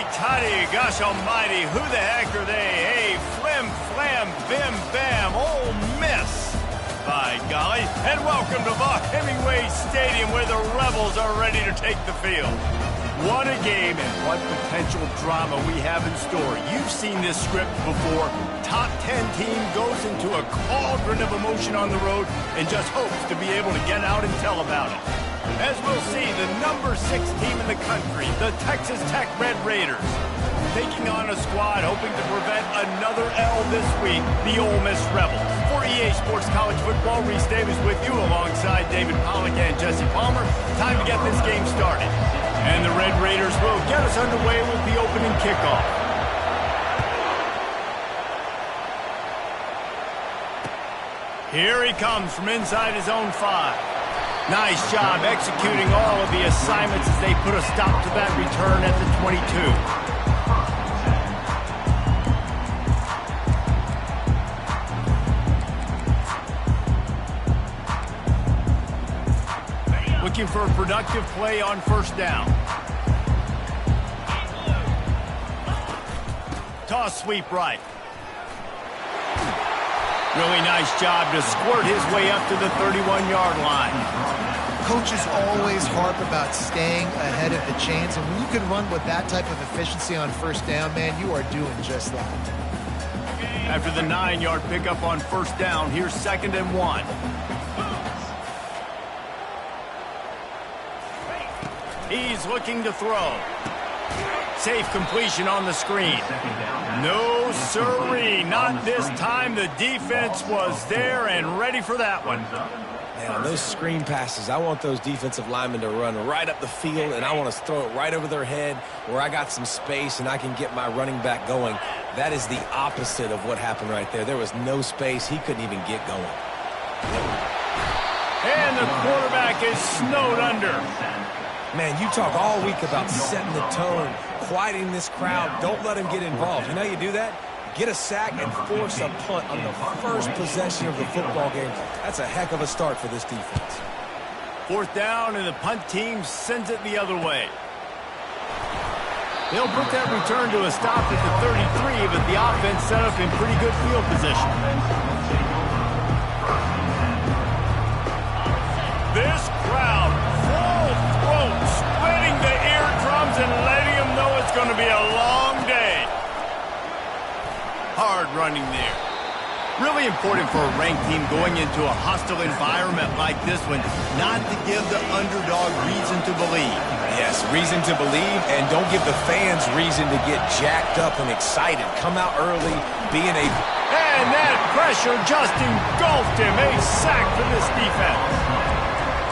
righty-tighty, gosh almighty, who the heck are they? Hey, flim, flam, bim, bam, Ole Miss. By golly, and welcome to the Hemingway Stadium where the Rebels are ready to take the field. What a game and what potential drama we have in store. You've seen this script before. Top 10 team goes into a cauldron of emotion on the road and just hopes to be able to get out and tell about it. As we'll see, the number 6 team in the country, the Texas Tech Red Raiders, taking on a squad hoping to prevent another L this week, the Ole Miss Rebels. For EA Sports College Football, Reese Davis with you alongside David Pollack and Jesse Palmer. Time to get this game started. And the Red Raiders will get us underway with the opening kickoff. Here he comes from inside his own 5. Nice job executing all of the assignments as they put a stop to that return at the 22. Looking for a productive play on first down. Toss sweep right. Really nice job to squirt his way up to the 31-yard line. Coaches always harp about staying ahead of the chains, and when you can run with that type of efficiency on first down, man, you are doing just that. After the 9-yard pickup on first down, here's 2nd and 1. He's looking to throw. Safe completion on the screen. No, sirree, not this time. The defense was there and ready for that one. Man, on those screen passes, I want those defensive linemen to run right up the field, and I want to throw it right over their head where I got some space and I can get my running back going. That is the opposite of what happened right there. There was no space. He couldn't even get going. And the quarterback is snowed under. Man, you talk all week about setting the tone, quieting this crowd. Don't let them get involved. You know how you do that? Get a sack and force a punt on the first possession of the football game. That's a heck of a start for this defense. 4th down, and the punt team sends it the other way. They'll put that return to a stop at the 33, but the offense set up in pretty good field position. This crowd, full throat, splitting the eardrums and letting them know it's going to be a long day. Hard running there. Really important for a ranked team going into a hostile environment like this one, not to give the underdog reason to believe. Yes, reason to believe, and don't give the fans reason to get jacked up and excited. Come out early, being a... And that pressure just engulfed him. A sack for this defense.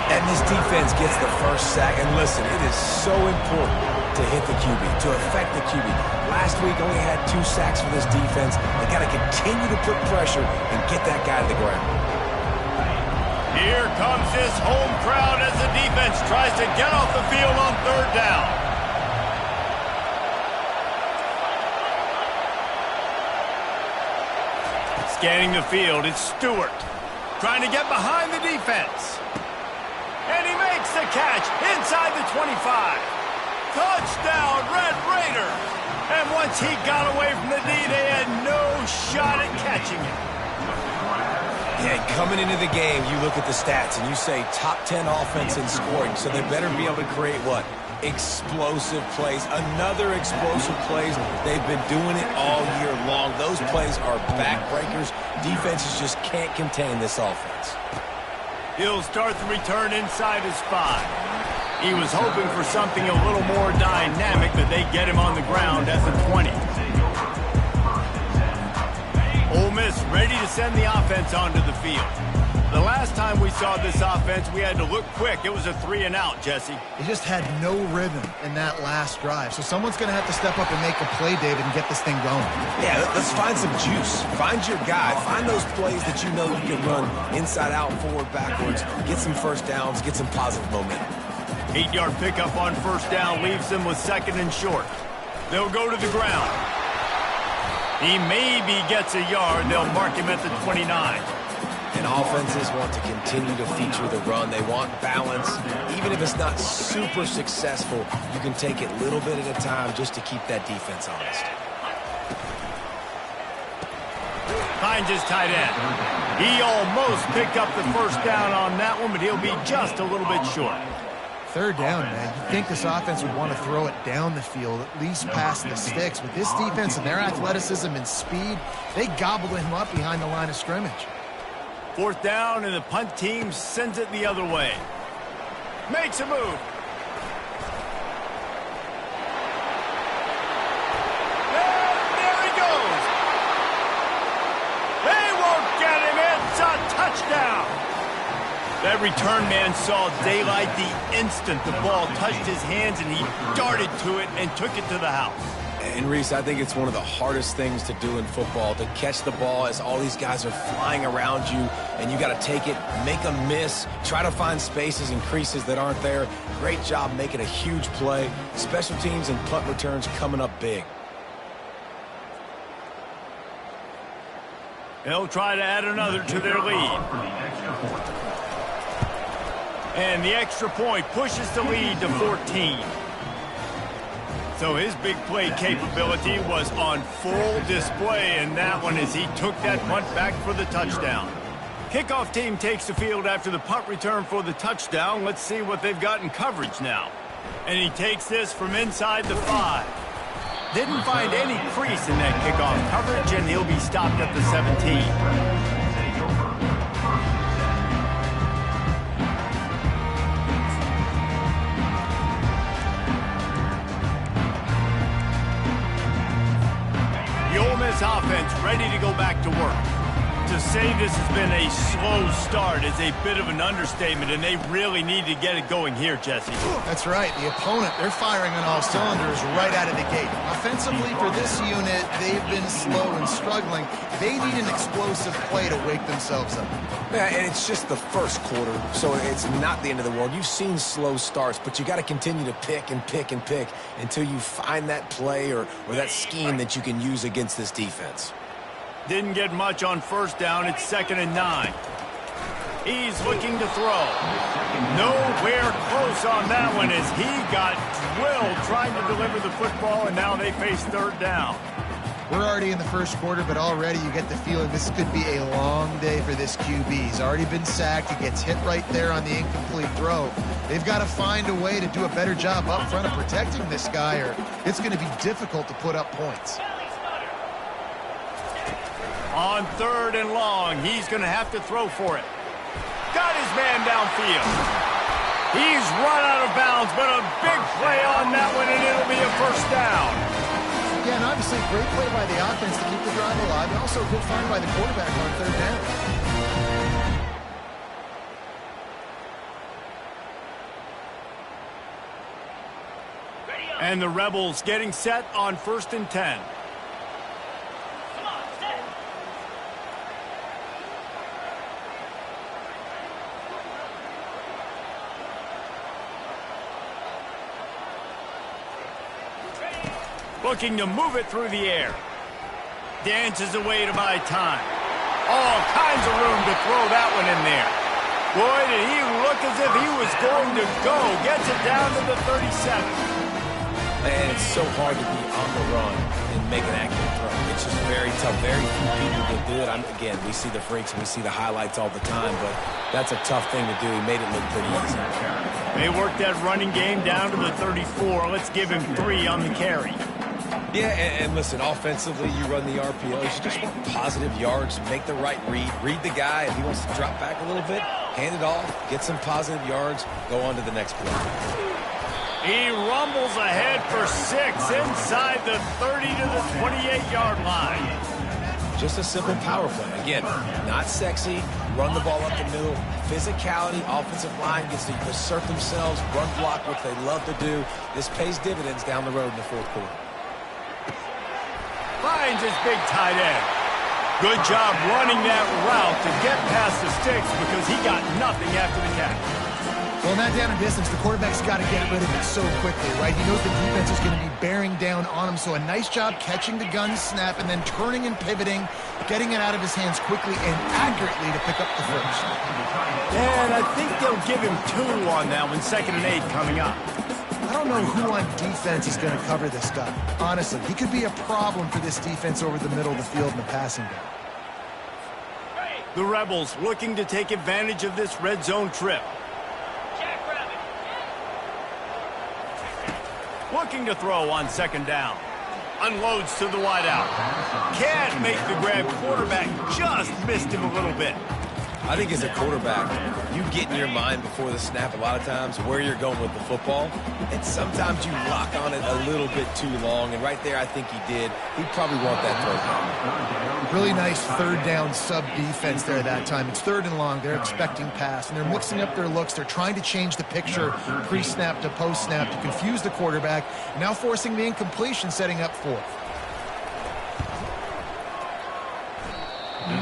And this defense gets the first sack. And listen, it is so important to hit the QB, to affect the QB. Last week only had 2 sacks for this defense. They got to continue to put pressure and get that guy to the ground. Here comes this home crowd as the defense tries to get off the field on 3rd down. Scanning the field, it's Stewart trying to get behind the defense. And he makes the catch inside the 25. Touchdown, Red Raiders! And once he got away from the D, they had no shot at catching him. Yeah, coming into the game, you look at the stats and you say top 10 offense in scoring, so they better be able to create what? Explosive plays. Another explosive plays. They've been doing it all year long. Those plays are backbreakers. Defenses just can't contain this offense. He'll start the return inside his 5. He was hoping for something a little more dynamic, but they get him on the ground at the 20. Ole Miss ready to send the offense onto the field. The last time we saw this offense, we had to look quick. It was a 3-and-out, Jesse. They just had no rhythm in that last drive. So someone's going to have to step up and make a play, David, and get this thing going. Yeah, let's find some juice. Find your guy. Find those plays that you know you can run inside out, forward, backwards. Get some first downs. Get some positive momentum. 8-yard pickup on first down leaves them with 2nd and short. They'll go to the ground. He maybe gets a yard. They'll mark him at the 29. And And offenses want to continue to feature the run. They want balance. Even if it's not super successful, you can take it little bit at a time just to keep that defense honest. Finds his tight end. He almost picked up the first down on that one, but he'll be just a little bit short. Third down, man. You'd think this offense would want to throw it down the field, at least past the sticks. With this defense and their athleticism and speed, they gobbled him up behind the line of scrimmage. Fourth down, and the punt team sends it the other way. Makes a move. And there he goes. They won't get him. It's a touchdown. That return man saw daylight the instant the ball touched his hands, and he darted to it and took it to the house. And Reese, I think it's one of the hardest things to do in football, to catch the ball as all these guys are flying around you, and you got to take it, make a miss, try to find spaces and creases that aren't there. Great job making a huge play. Special teams and punt returns coming up big. They'll try to add another to their lead. And the extra point pushes the lead to 14. So his big play capability was on full display in that one as he took that punt back for the touchdown. Kickoff team takes the field after the punt return for the touchdown. Let's see what they've got in coverage now. And he takes this from inside the 5. Didn't find any crease in that kickoff coverage, and he'll be stopped at the 17. Offense ready to go back to work. To say this has been a slow start is a bit of an understatement, and they really need to get it going here, Jesse. That's right. The opponent, they're firing on all cylinders right out of the gate. Offensively, for this unit, they've been slow and struggling. They need an explosive play to wake themselves up. Yeah, and it's just the first quarter, so it's not the end of the world. You've seen slow starts, but you got to continue to pick and pick and pick until you find that play or that scheme that you can use against this defense. Didn't get much on first down. It's 2nd and 9. He's looking to throw. Nowhere close on that one as he got drilled trying to deliver the football, and now they face third down. We're already in the first quarter, but already you get the feeling this could be a long day for this QB. He's already been sacked. He gets hit right there on the incomplete throw. They've got to find a way to do a better job up front of protecting this guy, or it's going to be difficult to put up points. On 3rd and long, he's going to have to throw for it. Got his man downfield. He's run out of bounds, but a big play on that one, and it'll be a first down. Yeah, and obviously great play by the offense to keep the drive alive, and also a good find by the quarterback on 3rd down. And the Rebels getting set on 1st and 10. Looking to move it through the air. Dances away to buy time. All kinds of room to throw that one in there. Boy, did he look as if he was going to go. Gets it down to the 37. And it's so hard to be on the run and make an accurate throw. It's just very tough. Very few people can do it. Again, we see the freaks and we see the highlights all the time, but that's a tough thing to do. He made it look pretty easy. They worked that running game down to the 34. Let's give him 3 on the carry. Yeah, and listen, offensively, you run the RPOs. You just want positive yards, make the right read the guy. If he wants to drop back a little bit, hand it off, get some positive yards, go on to the next play. He rumbles ahead for 6 inside the 30 to the 28-yard line. Just a simple power play. Again, not sexy, run the ball up the middle, physicality, offensive line gets to assert themselves, run block, which they love to do. This pays dividends down the road in the 4th quarter. Finds his big tight end. Good job running that route to get past the sticks because he got nothing after the catch. Well, not down in distance, the quarterback's got to get rid of it so quickly, right? He knows the defense is going to be bearing down on him, so a nice job catching the gun snap and then turning and pivoting, getting it out of his hands quickly and accurately to pick up the first. And I think they'll give him 2 on that one, 2nd and 8 coming up. I don't know who on defense is going to cover this guy. Honestly, he could be a problem for this defense over the middle of the field in the passing game. The Rebels looking to take advantage of this red zone trip. Looking to throw on 2nd down. Unloads to the wideout. Can't make the grab. Quarterback just missed him a little bit. I think as a quarterback, you get in your mind before the snap a lot of times where you're going with the football, and sometimes you lock on it a little bit too long, and right there I think he did. He'd probably want that throw down. Really nice 3rd down sub-defense there that time. It's 3rd and long. They're expecting pass, and they're mixing up their looks. They're trying to change the picture pre-snap to post-snap to confuse the quarterback, now forcing the incompletion, setting up 4th.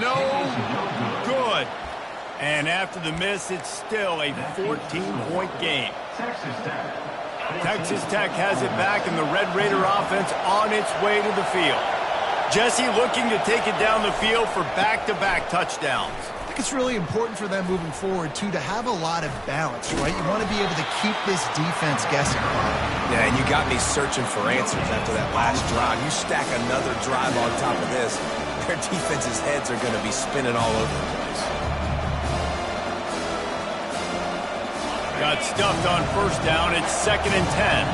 No good. And after the miss, it's still a 14-point game. Texas Tech has it back, and the Red Raider offense on its way to the field. Jesse looking to take it down the field for back-to-back touchdowns. I think it's really important for them moving forward, too, to have a lot of balance, right? You want to be able to keep this defense guessing. Yeah, and you got me searching for answers after that last drive. You stack another drive on top of this, their defense's heads are going to be spinning all over the place. Got stuffed on 1st down. It's 2nd and 10.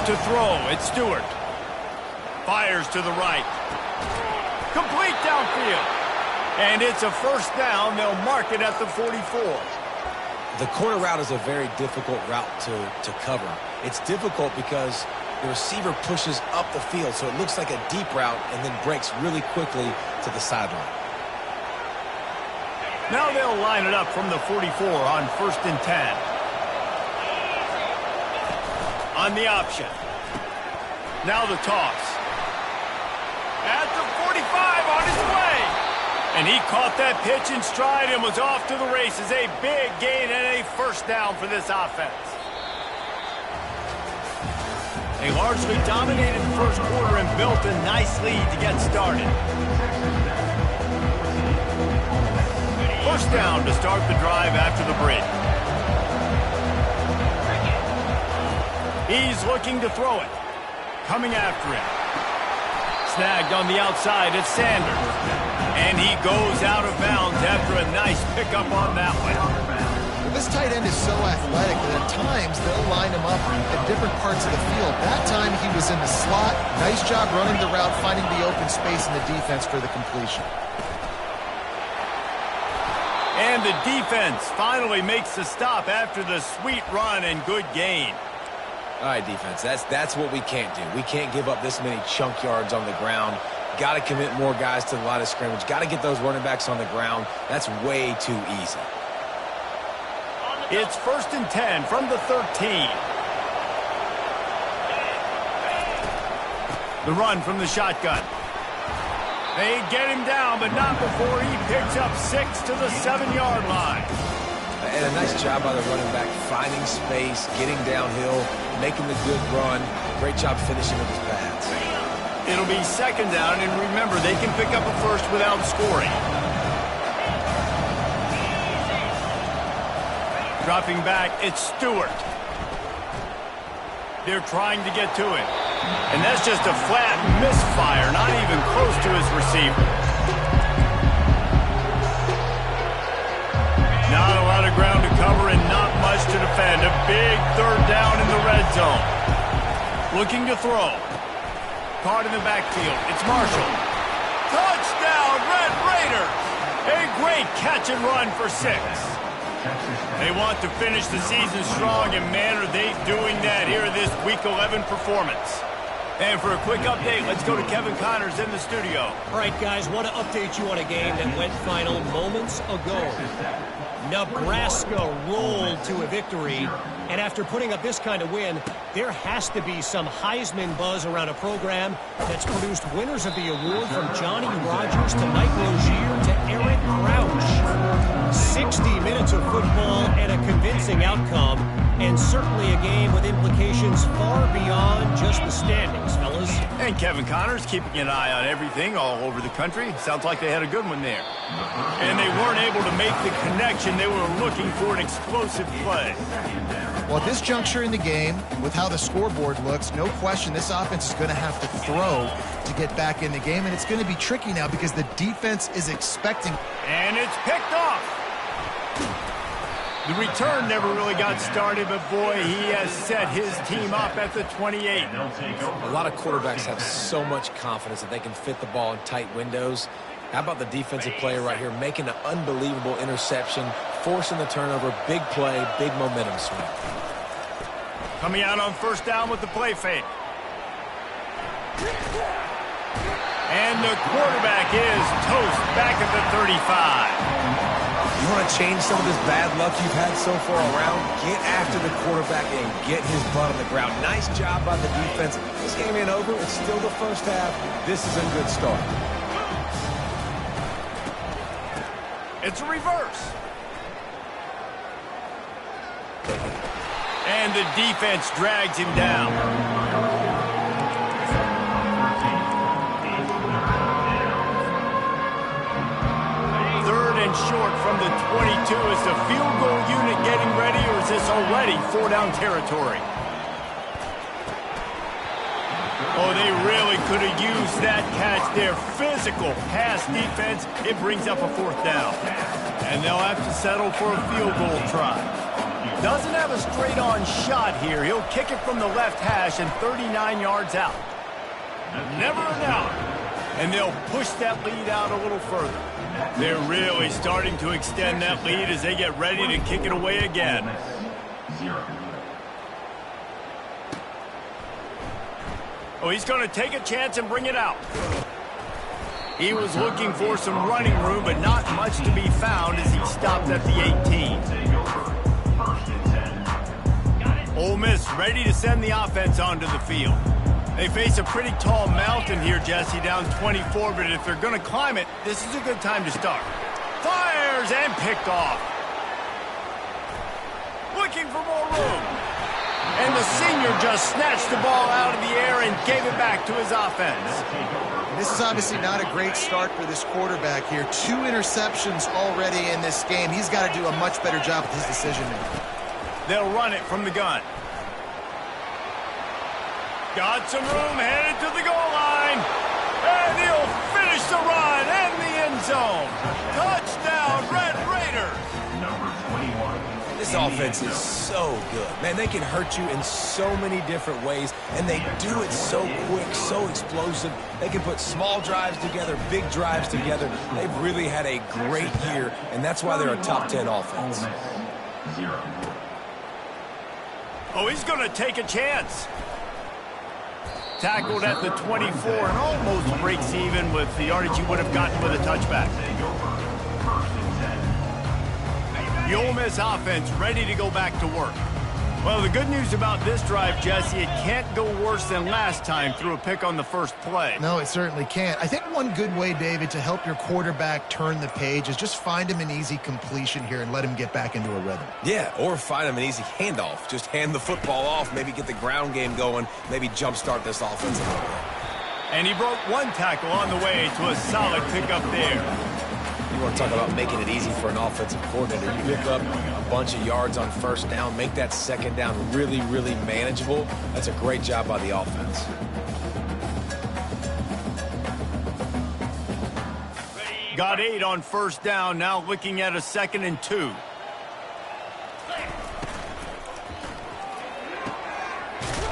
To throw, it's Stewart. Fires to the right. Complete downfield. And it's a 1st down. They'll mark it at the 44. The corner route is a very difficult route to cover. It's difficult because the receiver pushes up the field, so it looks like a deep route and then breaks really quickly to the sideline. Now they'll line it up from the 44 on 1st and 10. On the option. Now the toss. At the 45 on his way. And he caught that pitch in stride and was off to the races. A big gain and a 1st down for this offense. They largely dominated the 1st quarter and built a nice lead to get started. 1st down to start the drive after the break. He's looking to throw it. Coming after him. Snagged on the outside, it's Sanders. And he goes out of bounds after a nice pickup on that one. Well, this tight end is so athletic that at times they'll line him up at different parts of the field. That time he was in the slot. Nice job running the route, finding the open space in the defense for the completion. And the defense finally makes the stop after the sweet run and good gain. All right, defense, that's what we can't do. We can't give up this many chunk yards on the ground. Got to commit more guys to the line of scrimmage. Got to get those running backs on the ground. That's way too easy. It's 1st and 10 from the 13. The run from the shotgun. They get him down, but not before he picks up 6 to the 7-yard line. And a nice job by the running back, finding space, getting downhill, making the good run. Great job finishing with his pads. It'll be 2nd down, and remember, they can pick up a 1st without scoring. Dropping back, it's Stewart. They're trying to get to it. And that's just a flat misfire, not even close to his receiver. Not a lot of ground to cover and not much to defend. A big 3rd down in the red zone. Looking to throw. Caught in the backfield. It's Marshall. Touchdown, Red Raiders! A great catch and run for 6. They want to finish the season strong, and man, are they doing that here in this Week 11 performance. And for a quick update, let's go to Kevin Connors in the studio. All right, guys, want to update you on a game that went final moments ago. Nebraska rolled to a victory, and after putting up this kind of win, there has to be some Heisman buzz around a program that's produced winners of the award from Johnny Rodgers to Mike Rozier to Eric Crouch. 60 minutes of football. outcome, and certainly a game with implications far beyond just the standings, fellas. And Kevin Connors keeping an eye on everything all over the country. Sounds like they had a good one there. And they weren't able to make the connection. They were looking for an explosive play. Well, at this juncture in the game, with how the scoreboard looks, no question this offense is going to have to throw to get back in the game, and it's going to be tricky now because the defense is expecting. And it's picked off. The return never really got started, but boy, he has set his team up at the 28. A lot of quarterbacks have so much confidence that they can fit the ball in tight windows. How about the defensive player right here making an unbelievable interception, forcing the turnover, big play, big momentum swing. Coming out on first down with the play fake. And the quarterback is toast back at the 35. You want to change some of this bad luck you've had so far around? Get after the quarterback and get his butt on the ground. Nice job by the defense. This game ain't over. It's still the first half. This is a good start. It's a reverse. And the defense drags him down. Short from the 22. Is the field goal unit getting ready, or is this already 4-down territory? Oh, they really could have used that catch there. Physical pass defense. It brings up a 4th down. And they'll have to settle for a field goal try. Doesn't have a straight-on shot here. He'll kick it from the left hash and 39 yards out. Never a doubt. And they'll push that lead out a little further. They're really starting to extend that lead as they get ready to kick it away again. Oh, he's going to take a chance and bring it out. He was looking for some running room, but not much to be found as he stopped at the 18. Ole Miss ready to send the offense onto the field. They face a pretty tall mountain here, Jesse, down 24, but if they're going to climb it, this is a good time to start. Fires and picked off. Looking for more room. And the senior just snatched the ball out of the air and gave it back to his offense. This is obviously not a great start for this quarterback here. 2 interceptions already in this game. He's got to do a much better job with his decision-making. They'll run it from the gun. Got some room, headed to the goal line. And he'll finish the run and the end zone. Touchdown, Red Raiders. This offense is so good. Man, they can hurt you in so many different ways, and they do it so quick, so explosive. They can put small drives together, big drives together. They've really had a great year, and that's why they're a top 10 offense. Oh, he's going to take a chance. Tackled at the 24 and almost breaks even with the yardage he would have gotten with a touchback. The Ole Miss offense ready to go back to work. Well, the good news about this drive, Jesse, it can't go worse than last time through a pick on the first play. No, it certainly can't. I think one good way, David, to help your quarterback turn the page is just find him an easy completion here and let him get back into a rhythm. Yeah, or find him an easy handoff. Just hand the football off, maybe get the ground game going, maybe jumpstart this offense a little bit. And he broke one tackle on the way to a solid pickup there. You want to talk about making it easy for an offensive coordinator. You pick up a bunch of yards on first down, make that second down really, really manageable. That's a great job by the offense. Got 8 on first down, now looking at a 2nd and 2.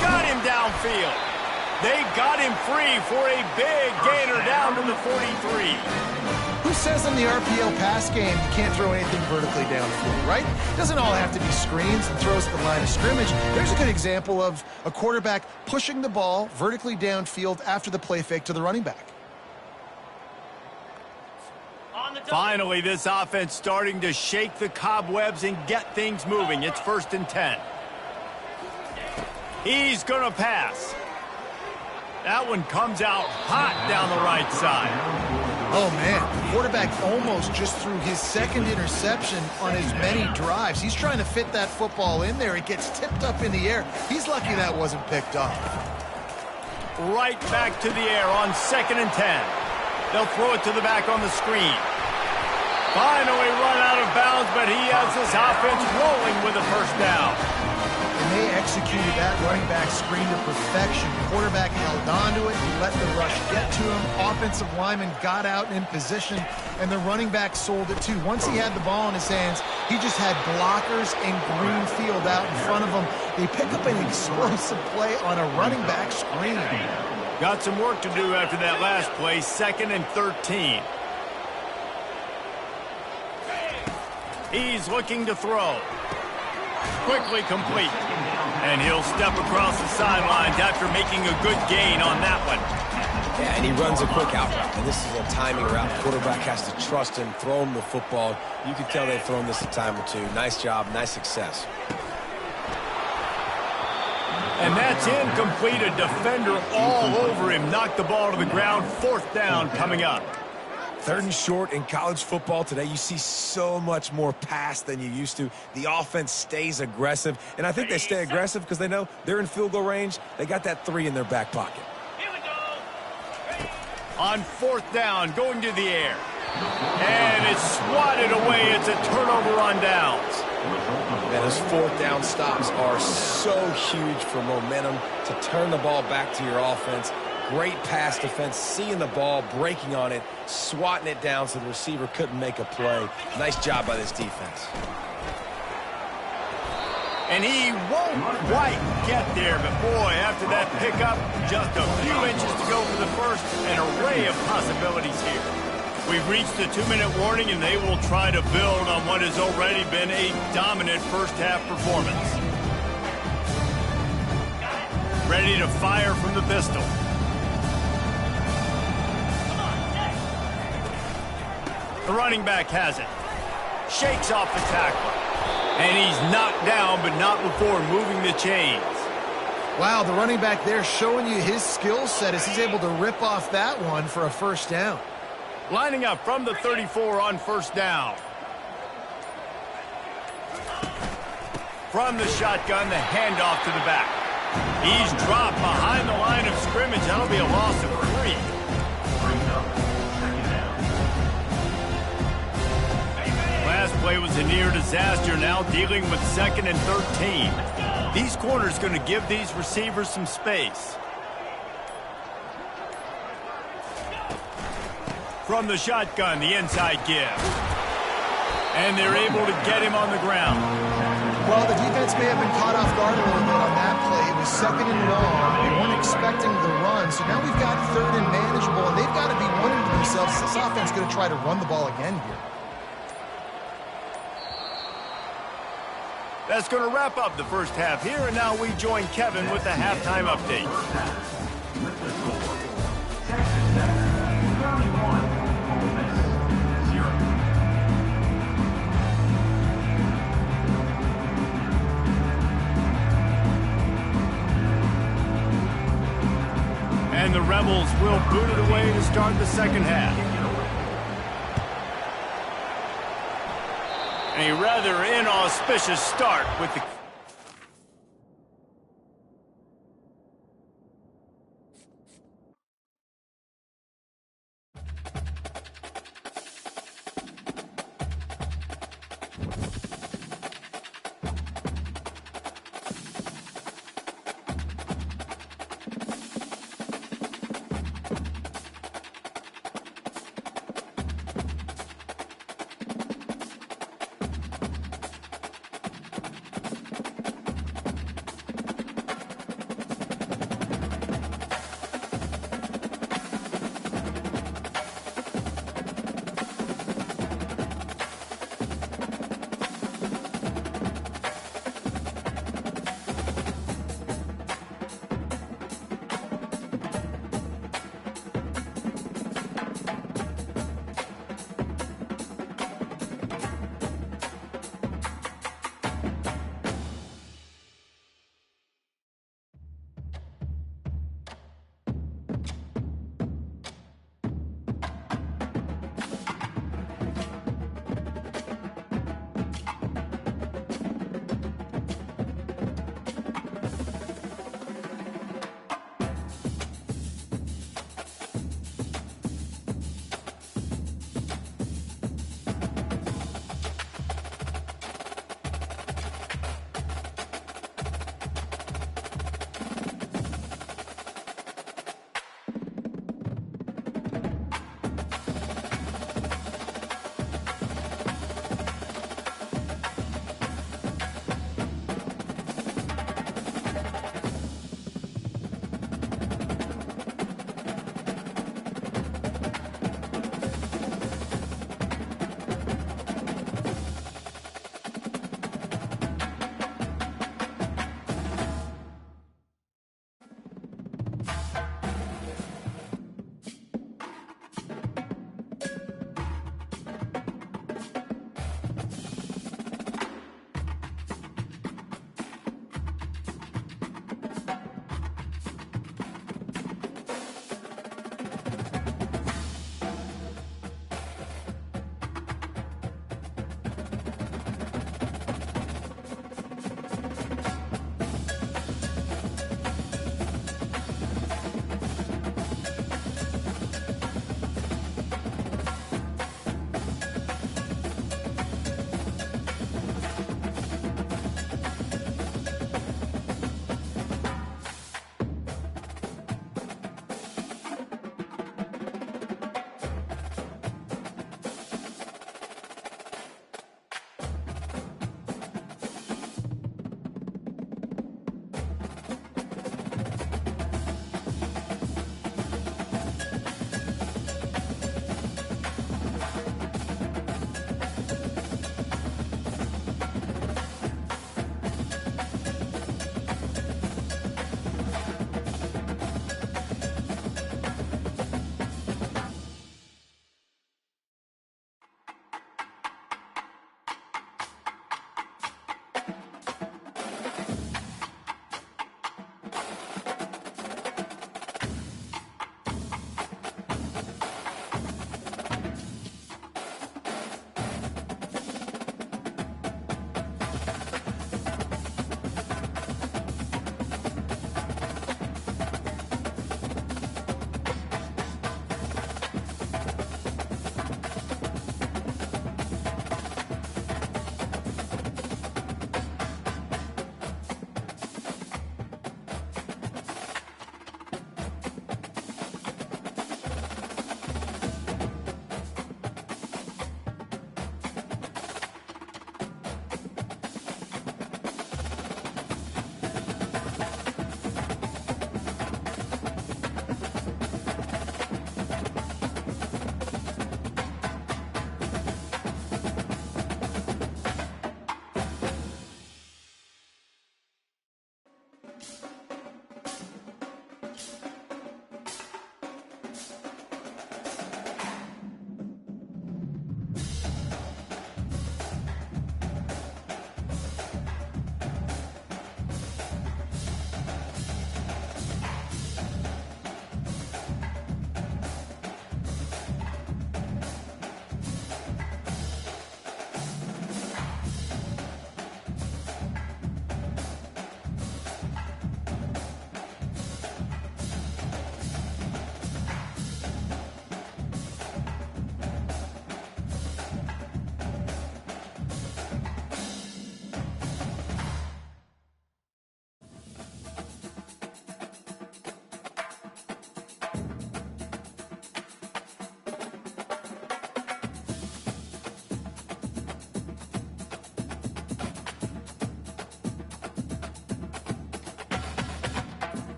Got him downfield. They got him free for a big gainer down to the 43. Who says in the RPO pass game you can't throw anything vertically downfield, right? It doesn't all have to be screens and throws to the line of scrimmage. There's a good example of a quarterback pushing the ball vertically downfield after the play fake to the running back. Finally, this offense starting to shake the cobwebs and get things moving. It's 1st and 10. He's going to pass. That one comes out hot down the right side. Oh, man. Quarterback almost just threw his second interception on as many drives. He's trying to fit that football in there. It gets tipped up in the air. He's lucky that wasn't picked up. Right back to the air on 2nd and 10. They'll throw it to the back on the screen. Finally run out of bounds, but he has this offense rolling with a first down. And they executed that running back screen to perfection. Quarterback held on to it. He let the rush get to him. Offensive lineman got out in position, and the running back sold it too. Once he had the ball in his hands, he just had blockers and green field out in front of him. They pick up an explosive play on a running back screen. Got some work to do after that last play, 2nd and 13. He's looking to throw. Quickly complete. And he'll step across the sidelines after making a good gain on that one. Yeah, and he runs a quick out route. And this is a timing route. Quarterback has to trust him, throw him the football. You can tell they've thrown this a time or two. Nice job, nice success. And that's incomplete. A defender all over him. Knocked the ball to the ground. 4th down coming up. 3rd and short in college football today. You see so much more pass than you used to. The offense stays aggressive. And I think they stay aggressive because they know they're in field goal range. They got that 3 in their back pocket. On 4th down, going to the air. And it's swatted away. It's a turnover on downs. And those 4th down stops are so huge for momentum to turn the ball back to your offense. Great pass defense, seeing the ball, breaking on it, swatting it down so the receiver couldn't make a play. Nice job by this defense. And he won't quite get there, but boy, after that pickup, just a few inches to go for the first. An array of possibilities here. We've reached the 2-minute warning, and they will try to build on what has already been a dominant first-half performance. Ready to fire from the pistol. The running back has it. Shakes off the tackler. And he's knocked down, but not before moving the chains. Wow, the running back there showing you his skill set as he's able to rip off that one for a first down. Lining up from the 34 on 1st down. From the shotgun, the handoff to the back. He's dropped behind the line of scrimmage. That'll be a loss of 3. Last play was a near disaster, now dealing with 2nd and 13. These corners going to give these receivers some space. From the shotgun, the inside give. And they're able to get him on the ground. Well, the defense may have been caught off guard a little bit on that play. It was 2nd and long. They weren't expecting the run, so now we've got 3rd and manageable, and they've got to be wondering to themselves, this offense is going to try to run the ball again here. That's going to wrap up the first half here, and now we join Kevin with the halftime update. And the Rebels will boot it away to start the second half. A rather inauspicious start with the...